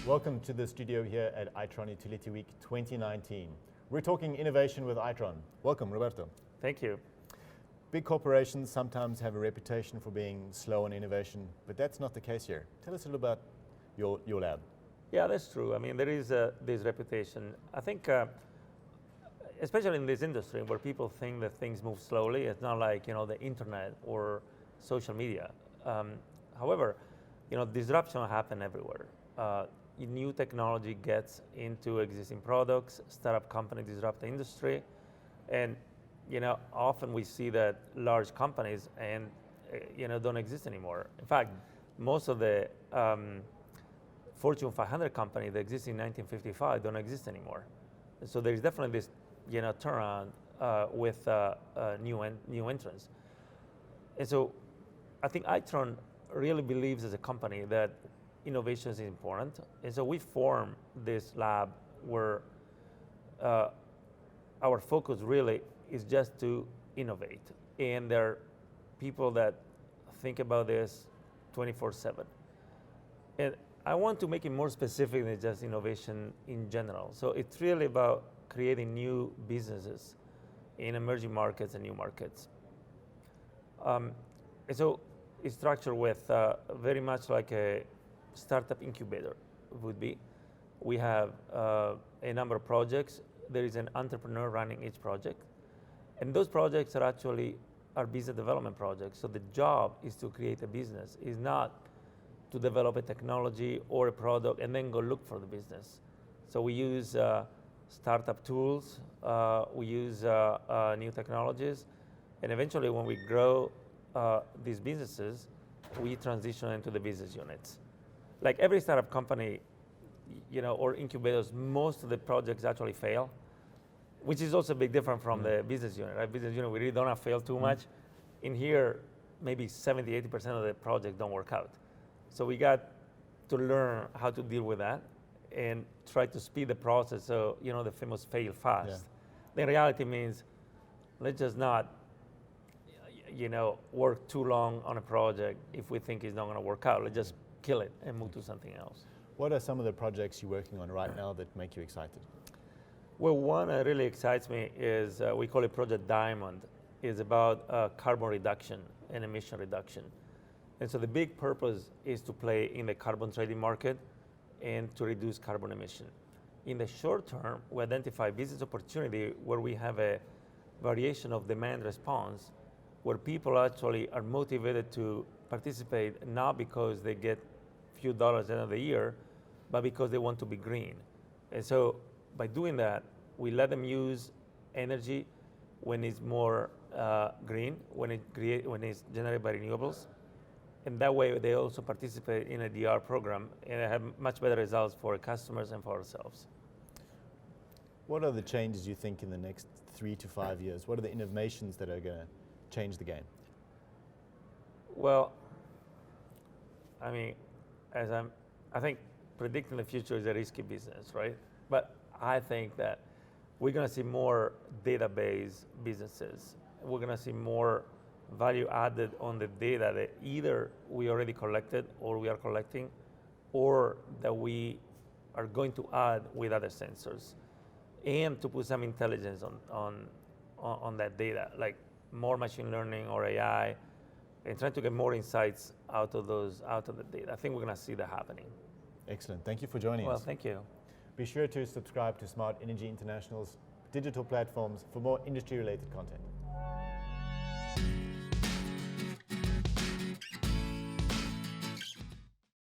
Welcome to the studio here at Itron Utility Week 2019. We're talking innovation with Itron. Welcome, Roberto. Thank you. Big corporations sometimes have a reputation for being slow on innovation, but that's not the case here. Tell us a little about your lab. Yeah, that's true. I mean, there is this reputation. I think, especially in this industry where people think that things move slowly, it's not like, the internet or social media. However, disruption happens everywhere. New technology gets into existing products, startup companies disrupt the industry, and often we see that large companies don't exist anymore. In fact, most of the Fortune 500 companies that existed in 1955 don't exist anymore. And so there's definitely this turnaround with new entrants. And so I think Itron really believes as a company that innovation is important. And so we formed this lab where our focus really is just to innovate. And there are people that think about this 24/7. And I want to make it more specific than just innovation in general. So it's really about creating new businesses in emerging markets and new markets. And so it's structured with very much like a startup incubator would be. We have a number of projects. There is an entrepreneur running each project. And those projects are actually our business development projects. So the job is to create a business. It's not to develop a technology or a product and then go look for the business. So we use startup tools, we use new technologies, and eventually when we grow these businesses, we transition into the business units. Like every startup company, or incubators, most of the projects actually fail, which is also a big difference from the business unit, right? Business unit, we really don't have fail too much. In here, maybe 70, 80% of the projects don't work out. So we got to learn how to deal with that and try to speed the process. So, the famous fail fast. Yeah. The reality means, let's just not, work too long on a project if we think it's not going to work out. Let's just kill it and move to something else. What are some of the projects you're working on right now that make you excited? Well, one that really excites me is, we call it Project Diamond. It's about carbon reduction and emission reduction. And so the big purpose is to play in the carbon trading market and to reduce carbon emission. In the short term, we identify business opportunity where we have a variation of demand response, where people actually are motivated to participate not because they get a few dollars at the end of the year, but because they want to be green. And so by doing that, we let them use energy when it's more green, when it's generated by renewables. And that way they also participate in a DR program and have much better results for customers and for ourselves. What are the changes you think in the next 3 to 5 years? What are the innovations that are going to change the game? Well, I mean, I think predicting the future is a risky business, right? But I think that we're going to see more database businesses. We're going to see more value added on the data that either we already collected or we are collecting, or that we are going to add with other sensors, and to put some intelligence on that data, like more machine learning or AI, and trying to get more insights out of the data. I think we're going to see that happening. Excellent. Thank you for joining us. Well, thank you. Be sure to subscribe to Smart Energy International's digital platforms for more industry-related content.